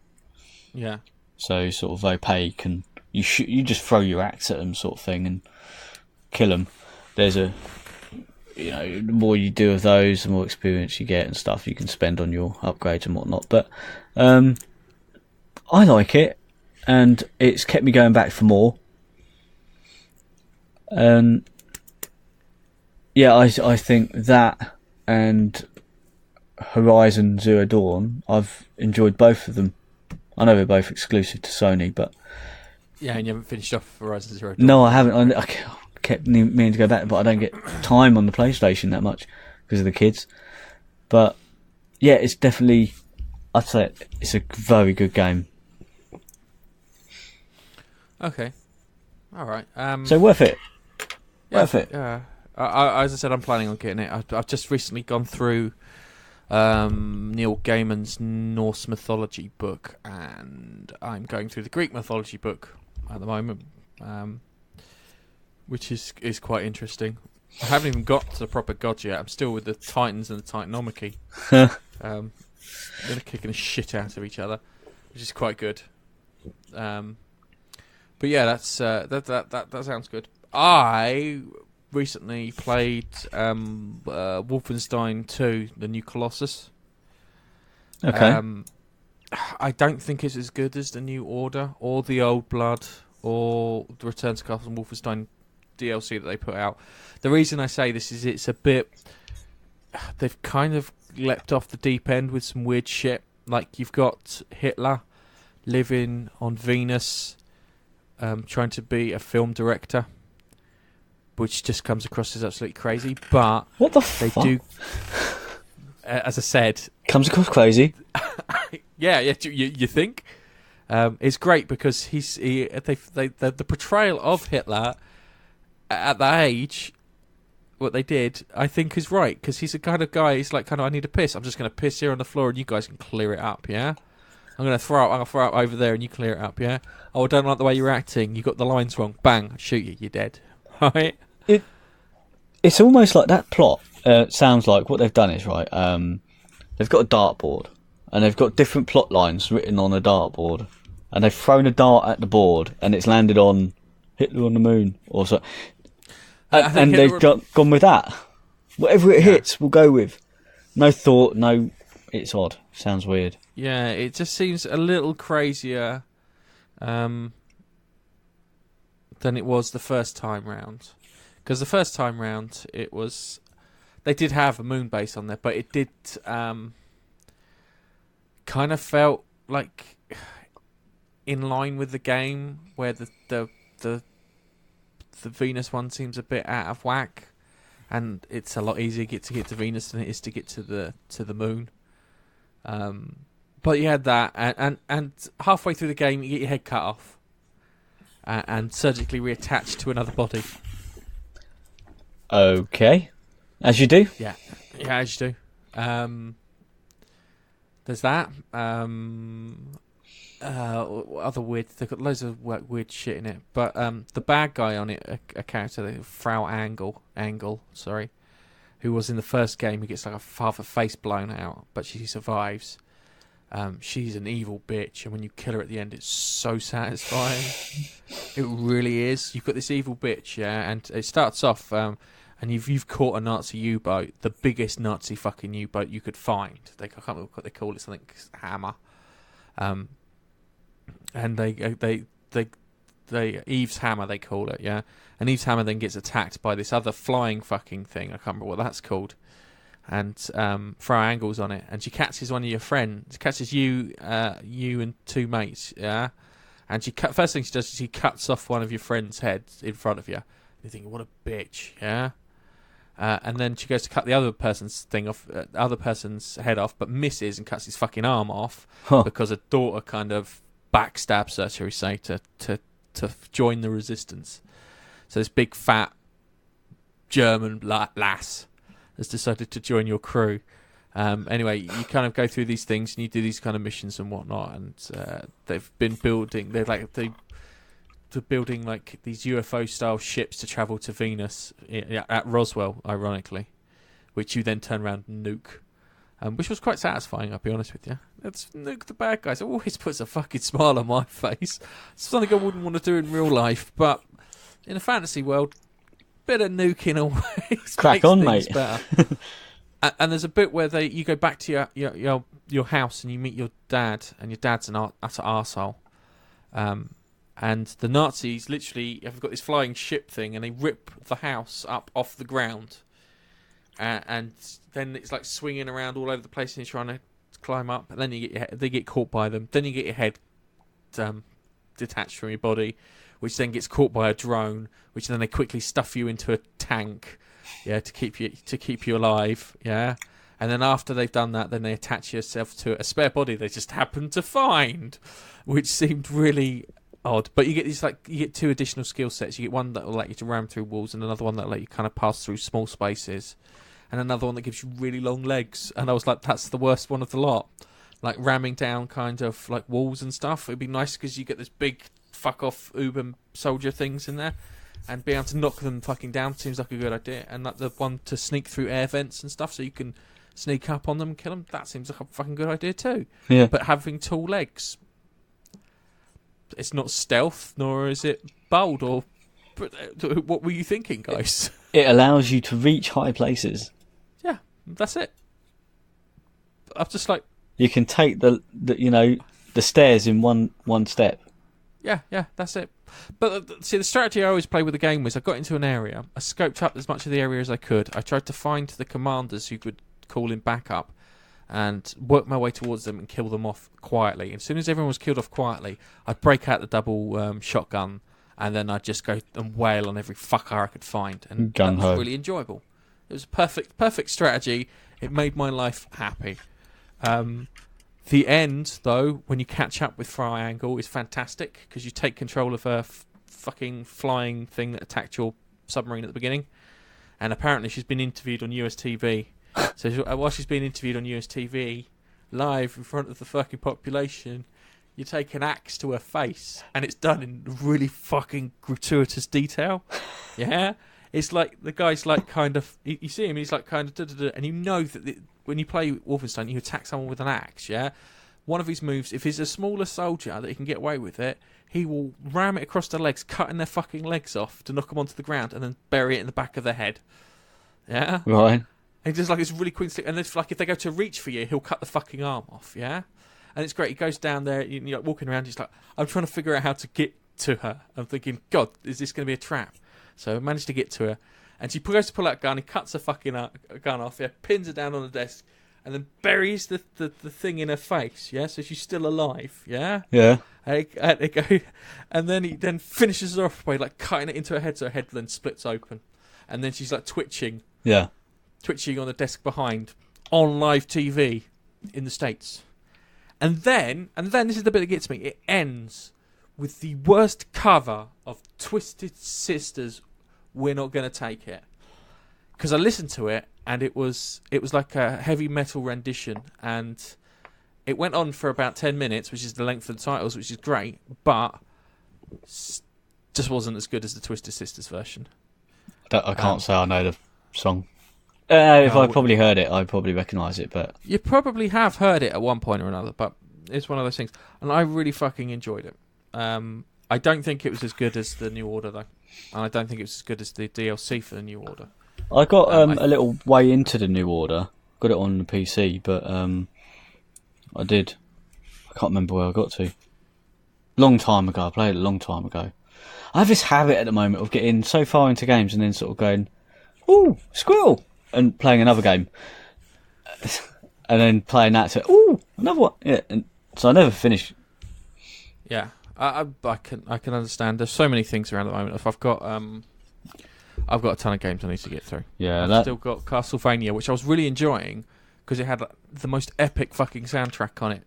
S2: Yeah.
S1: So sort of opaque, and you just throw your axe at them, sort of thing, and kill them. There's the more you do of those, the more experience you get and stuff you can spend on your upgrades and whatnot. But I like it, and it's kept me going back for more. I think that and Horizon Zero Dawn, I've enjoyed both of them. I know they're both exclusive to Sony, but
S2: yeah, and you haven't finished off Horizon Zero Dawn.
S1: No, I haven't. I kept meaning to go back, but I don't get time on the PlayStation that much because of the kids. But yeah, it's definitely, I'd say it's a very good game.
S2: Okay, all right.
S1: So worth it.
S2: Yeah,
S1: worth it.
S2: Yeah. As I said, I'm planning on getting it. I've just recently gone through Neil Gaiman's Norse mythology book, and I'm going through the Greek mythology book at the moment, which is quite interesting. I haven't even got to the proper gods yet. I'm still with the Titans and the Titanomachy. They're kicking the shit out of each other, which is quite good. But yeah, that's that sounds good. I recently played Wolfenstein 2, the new Colossus.
S1: Okay.
S2: I don't think it's as good as the New Order or the Old Blood or the Return to Castle Wolfenstein DLC that they put out. The reason I say this is it's a bit... They've kind of leapt off the deep end with some weird shit. Like, you've got Hitler living on Venus, trying to be a film director, which just comes across as absolutely crazy. But
S1: what the
S2: they
S1: fuck?
S2: do, as I said,
S1: comes across crazy.
S2: yeah. You think it's great because the portrayal of Hitler at that age, what they did, I think, is right, because he's the kind of guy. He's like, I need a piss. I'm just going to piss here on the floor, and you guys can clear it up. Yeah. I'm going to throw up over there, and you clear it up. Yeah. Oh, I don't like the way you're acting. You got the lines wrong. Bang! I shoot you. You're dead. Right.
S1: It's almost like that plot. Sounds like what they've done is right. They've got a dartboard, and they've got different plot lines written on a dartboard, and they've thrown a dart at the board, and it's landed on Hitler on the moon, or so. And they've gone with that. Whatever it hits, we'll go with. No thought. No, it's odd. Sounds weird.
S2: Yeah, it just seems a little crazier than it was the first time round. Because the first time round, they did have a moon base on there, but it did kind of felt like in line with the game, where the Venus one seems a bit out of whack, and it's a lot easier to get to Venus than it is to get to the moon. But you had that, and halfway through the game, you get your head cut off and surgically reattached to another body.
S1: Okay, as you do.
S2: Yeah, as you do. There's that. Other weird. They've got loads of weird shit in it. But the bad guy on it, a character, Frau Angle, who was in the first game, who gets like half a face blown out, but she survives. She's an evil bitch, and when you kill her at the end, it's so satisfying. It really is. You've got this evil bitch, yeah, and it starts off, and you've caught a Nazi U-boat, the biggest Nazi fucking U-boat you could find. I can't remember what they call it, something hammer. and they Eve's hammer, they call it, yeah. And Eve's hammer then gets attacked by this other flying fucking thing. I can't remember what that's called. And throw angles on it, and she catches one of your friends. Catches you and two mates, yeah. And first thing she does is she cuts off one of your friends' heads in front of you. You think, what a bitch, yeah. And then she goes to cut the other person's head off, but misses and cuts his fucking arm off because her daughter kind of backstabs her, shall we say, to join the resistance. So this big fat German lass has decided to join your crew. Anyway, you kind of go through these things and you do these kind of missions and whatnot. And they've been building. They're building like these UFO style ships to travel to Venus at Roswell, ironically, which you then turn around and nuke. Which was quite satisfying, I'll be honest with you. Let's nuke the bad guys. It always puts a fucking smile on my face. It's something I wouldn't want to do in real life, but in a fantasy world, bit of nuking always
S1: crack
S2: makes
S1: on,
S2: things
S1: mate.
S2: Better. And there's a bit where you go back to your house and you meet your dad, and your dad's an utter arsehole. And the Nazis literally have got this flying ship thing, and they rip the house up off the ground. And then it's like swinging around all over the place, and you're trying to climb up. And then they get caught by them. Then you get your head detached from your body, which then gets caught by a drone, which then they quickly stuff you into a tank, yeah, to keep you alive, yeah. And then after they've done that, then they attach yourself to a spare body they just happened to find, which seemed really odd. But you get two additional skill sets. You get one that will let you to ram through walls, and another one that will let you kind of pass through small spaces, and another one that gives you really long legs. And I was like, that's the worst one of the lot. Like ramming down kind of like walls and stuff. It'd be nice because you get this big fuck off Uber soldier things in there, and being able to knock them fucking down seems like a good idea. And like the one to sneak through air vents and stuff so you can sneak up on them and kill them, that seems like a fucking good idea too.
S1: Yeah.
S2: But having tall legs, it's not stealth, nor is it bold. Or what were you thinking, guys?
S1: It allows you to reach high places.
S2: Yeah, that's it. I'm just like,
S1: you can take the stairs in one step.
S2: Yeah, that's it. But see, the strategy I always play with the game was I got into an area, I scoped up as much of the area as I could. I tried to find the commanders who could call in backup and work my way towards them and kill them off quietly. And as soon as everyone was killed off quietly, I'd break out the double shotgun, and then I'd just go and wail on every fucker I could find. And that was really enjoyable. It was a perfect strategy. It made my life happy. The end, though, when you catch up with Triangle, is fantastic because you take control of a fucking flying thing that attacked your submarine at the beginning. And apparently she's been interviewed on US TV. So while she's being interviewed on US TV, live in front of the fucking population, you take an axe to her face, and it's done in really fucking gratuitous detail. Yeah? It's like, the guy's like kind of, you see him, he's like kind of, and you know that when you play Wolfenstein, you attack someone with an axe, yeah? One of his moves, if he's a smaller soldier that he can get away with it, he will ram it across their legs, cutting their fucking legs off to knock them onto the ground, and then bury it in the back of their head. Yeah?
S1: Right.
S2: And just like, it's really quick, and it's like if they go to reach for you, he'll cut the fucking arm off, yeah? And it's great. He goes down there, you're like walking around, he's like, I'm trying to figure out how to get to her. I'm thinking, God, is this going to be a trap? So I managed to get to her, and she goes to pull out a gun, he cuts her fucking gun off, yeah, pins her down on the desk, and then buries the thing in her face, yeah, so she's still alive, yeah?
S1: Yeah.
S2: And then he then finishes her off by like cutting it into her head, so her head then splits open. And then she's like twitching on the desk behind, on live TV in the States. And then this is the bit that gets me, it ends with the worst cover of Twisted Sisters, We're Not Gonna Take It. Because I listened to it, and it was like a heavy metal rendition, and it went on for about 10 minutes, which is the length of the titles, which is great, but just wasn't as good as the Twisted Sisters version.
S1: I can't say I know the song. If I probably heard it, I'd probably recognise it, but...
S2: You probably have heard it at one point or another, but it's one of those things. And I really fucking enjoyed it. I don't think it was as good as the New Order, though. And I don't think it was as good as the DLC for the New Order.
S1: I got a little way into the New Order. Got it on the PC, but I can't remember where I got to. Long time ago. I played it a long time ago. I have this habit at the moment of getting so far into games and then sort of going, "Ooh, squirrel," and playing another game, and then playing that to, "Ooh, another one." Yeah, and so I never finish.
S2: Yeah, I can understand. There's so many things around at the moment. If I've got a ton of games I need to get through.
S1: Yeah,
S2: I've still got Castlevania, which I was really enjoying because it had the most epic fucking soundtrack on it.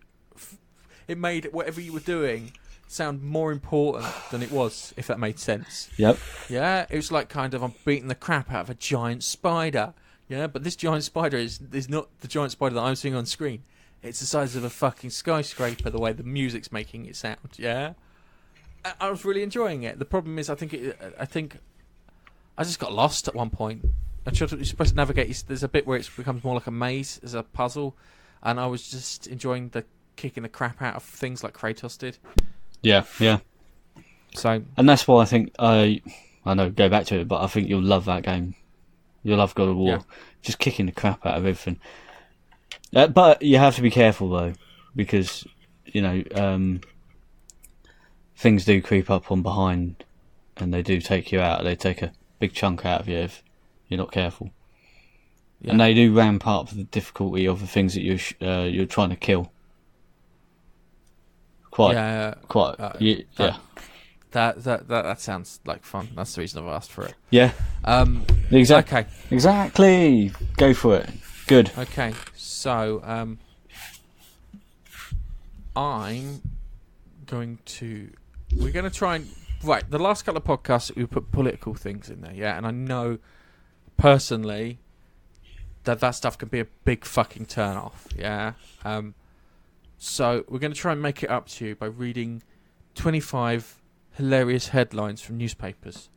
S2: It made whatever you were doing sound more important than it was, if that made sense.
S1: Yep.
S2: Yeah, it was like kind of I'm beating the crap out of a giant spider. Yeah, but this giant spider is not the giant spider that I'm seeing on screen. It's the size of a fucking skyscraper, the way the music's making it sound, yeah? I was really enjoying it. The problem is I think I just got lost at one point. You're supposed to navigate. There's a bit where it becomes more like a maze as a puzzle, and I was just enjoying the kicking the crap out of things like Kratos did.
S1: Yeah.
S2: So,
S1: and that's why I think I know, go back to it, but I think you'll love that game. You'll love God of War.
S2: Yeah.
S1: Just kicking the crap out of everything. But you have to be careful though, because things do creep up on behind, and they do take you out. They take a big chunk out of you if you're not careful. Yeah. And they do ramp up the difficulty of the things that you're trying to kill.
S2: Yeah.
S1: That
S2: That sounds like fun. That's the reason I've asked for it.
S1: Yeah.
S2: Okay.
S1: Exactly. Go for it. Good.
S2: Okay. So, we're going to try and... Right, the last couple of podcasts, we put political things in there, yeah? And I know, personally, that stuff can be a big fucking turn-off, yeah? So, we're going to try and make it up to you by reading 25 hilarious headlines from newspapers.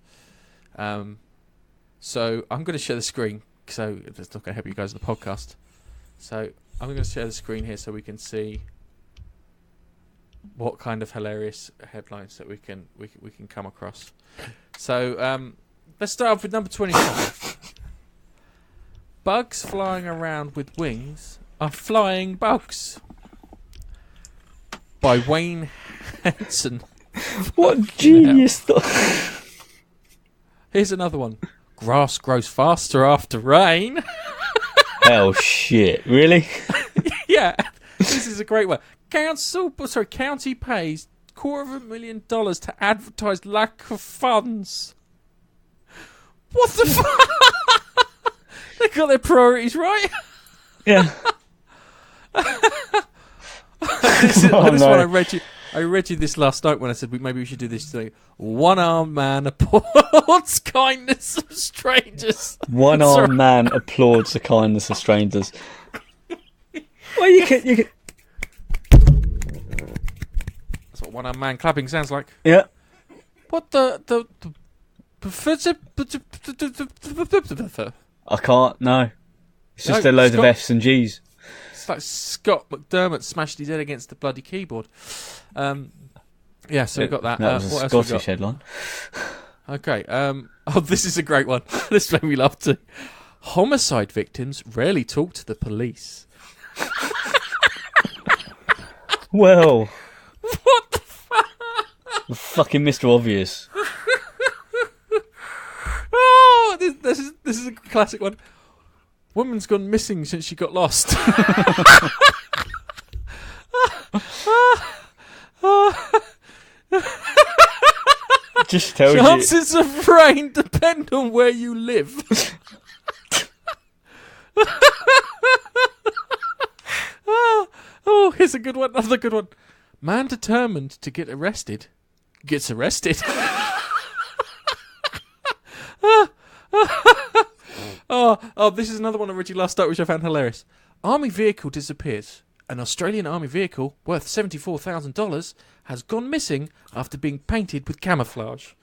S2: So, I'm going to share the screen, so it's not going to help you guys in the podcast. So, I'm going to share the screen here so we can see what kind of hilarious headlines that we can come across. So, let's start off with number 25. Bugs flying around with wings are flying bugs. By Wayne Henson.
S1: What genius thought.
S2: Here's another one. Grass grows faster after rain.
S1: Hell shit. Really?
S2: Yeah. This is a great one. County pays $250,000 to advertise lack of funds. What the fuck? They got their priorities right.
S1: Yeah.
S2: This one I read you this last night when I said maybe we should do this thing. One-armed man applauds kindness of strangers.
S1: One-armed man applauds the kindness of strangers. Well, you could.
S2: That's what one-armed man clapping sounds like.
S1: Yeah.
S2: What the
S1: I can't. No. It's just a load of F's and G's.
S2: It's like Scott McDermott smashed his head against the bloody keyboard. Yeah, so we got that.
S1: That was a Scottish headline.
S2: Okay. This is a great one. This made me laugh too. Homicide victims rarely talk to the police.
S1: Well.
S2: What the fuck?
S1: Fucking Mr. Obvious.
S2: Oh, this is a classic one. Woman's gone missing since she got lost.
S1: Just tell you.
S2: Chances of rain depend on where you live. Oh, here's a good one. Another good one. Man determined to get arrested gets arrested. Oh, this is another one I read you last night, which I found hilarious. Army vehicle disappears. An Australian army vehicle worth $74,000 has gone missing after being painted with camouflage.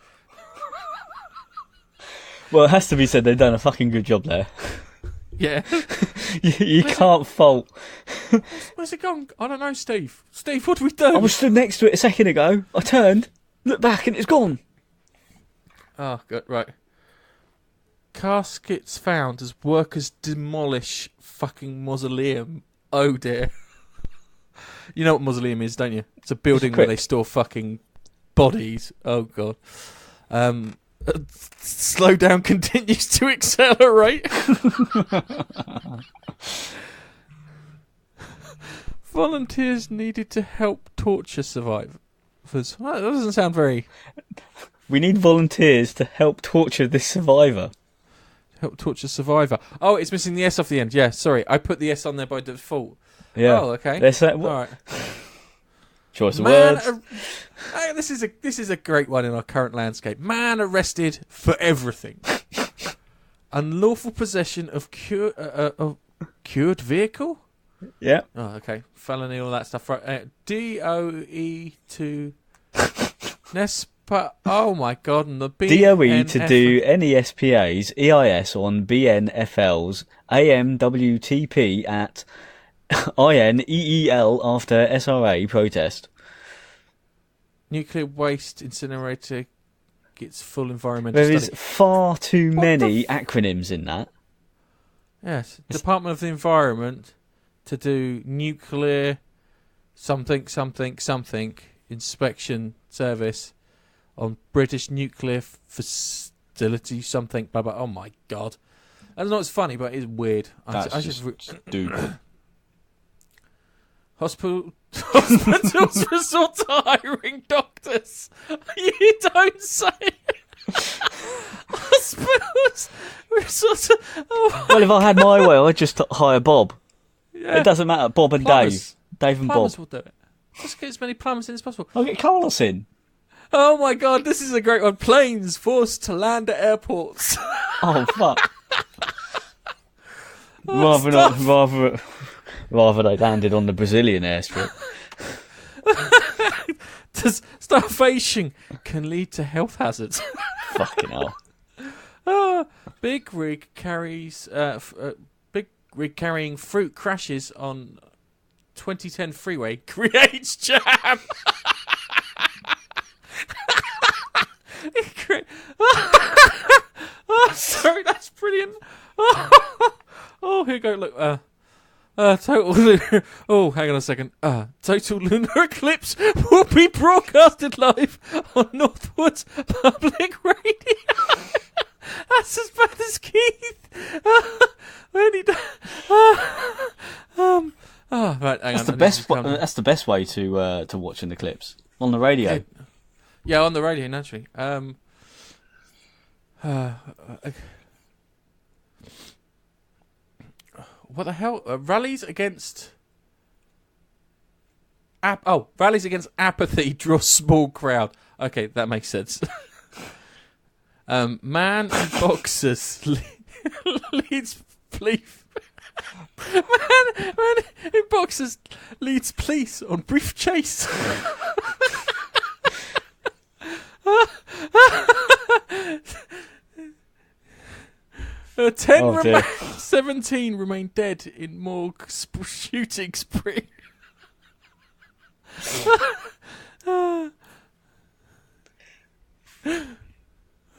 S1: Well, it has to be said they've done a fucking good job there.
S2: Yeah.
S1: you can't fault.
S2: Where's it gone? I don't know, Steve. Steve, what do we do?
S1: I was stood next to it a second ago. I turned, looked back, and it's gone.
S2: Oh, good. Right. Caskets found as workers demolish fucking mausoleum. Oh dear. You know what mausoleum is, don't you? It's a building where they store fucking bodies. Oh, God. Slowdown continues to accelerate. Volunteers needed to help torture survivors. Well, that doesn't sound very...
S1: We need volunteers to help torture this survivor.
S2: Help torture survivor. Oh, it's missing the S off the end. Yeah, sorry. I put the S on there by default.
S1: Yeah.
S2: Oh, okay.
S1: All
S2: right.
S1: Choice of words.
S2: This is a great one in our current landscape. Man arrested for everything. Unlawful possession of cured vehicle.
S1: Yeah.
S2: Oh, okay. Felony, all that stuff. Right. DOE to NESPA. Oh my God! And the
S1: DOE to do any SPAs, EIS on BNFLs, AMWTP at INEEL after SRA protest.
S2: Nuclear waste incinerator gets full environmental
S1: There
S2: study.
S1: is far too many acronyms in that.
S2: Yes. Department of the Environment to do nuclear something inspection service on British nuclear facility something blah blah. Oh my God. I don't know, it's funny, but it's weird.
S1: That's just stupid.
S2: Hospitals resort to hiring doctors. You don't say. Hospitals resort to...
S1: Well, if I had my way, I'd just hire Bob.
S2: Yeah.
S1: It doesn't matter. Bob and
S2: Plumbers.
S1: Dave and
S2: Plumbers
S1: Bob.
S2: will do it. Just get as many plumbers in as possible.
S1: I'll get Carlos in.
S2: Oh my God, this is a great one. Planes forced to land at airports.
S1: Oh fuck! Rather they landed on the Brazilian airstrip.
S2: Starvation can lead to health hazards.
S1: Fucking hell!
S2: Big rig carrying fruit crashes on 2010 freeway creates jam. Oh, sorry, that's brilliant. Oh, here you go. Look, total. Oh, hang on a second. Total lunar eclipse will be broadcasted live on Northwood's public radio. That's as bad as Keith. Right, hang on.
S1: That's the best way to watch an eclipse on the radio.
S2: Yeah, on the radio, naturally. What the hell? Rallies against... rallies against apathy draw small crowd. Okay, that makes sense. Man in boxers leads police... Man in boxers leads police on brief chase. 17 remain dead in morgue shooting spree.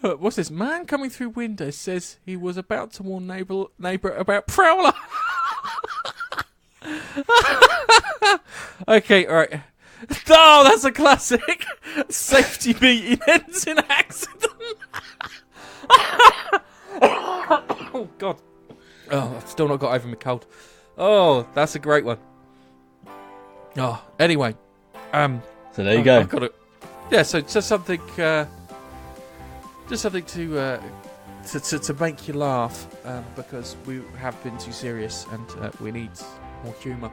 S2: What's this? Man coming through window says he was about to warn neighbour about prowler. Okay, all right. Oh, that's a classic. Safety meeting ends in accident. Oh, God. Oh, I've still not got over my cold. Oh, that's a great one. Oh, anyway.
S1: So there you go.
S2: I've got it. Yeah, so just something to make you laugh, because we have been too serious and we need more humour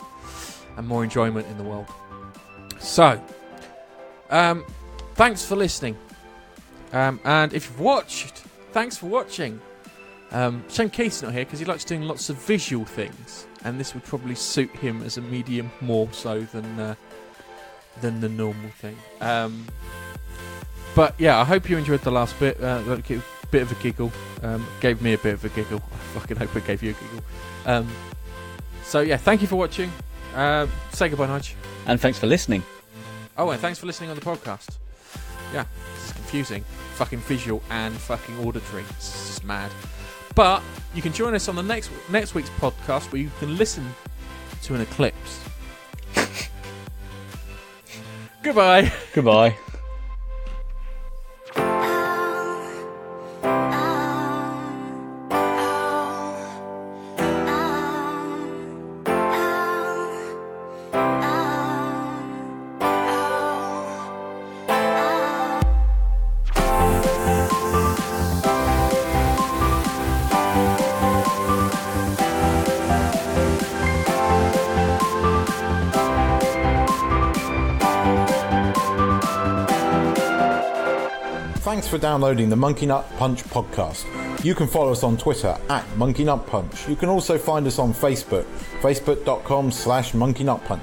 S2: and more enjoyment in the world. So, thanks for listening. And if you've watched, thanks for watching. Shane Keith's not here because he likes doing lots of visual things, and this would probably suit him as a medium more so than the normal thing. But yeah, I hope you enjoyed the last bit. A bit of a giggle. Gave me a bit of a giggle. I fucking hope it gave you a giggle. So yeah, thank you for watching. Say goodbye, Nige.
S1: And thanks for listening.
S2: Oh, and thanks for listening on the podcast. Yeah, this is confusing. Fucking visual and fucking auditory. It's just mad. But you can join us on the next week's podcast where you can listen to an eclipse. Goodbye.
S1: Goodbye.
S4: Thanks for downloading the Monkey Nut Punch podcast. You can follow us on Twitter @Monkey Nut Punch. You can also find us on Facebook, facebook.com/monkeynutpunch.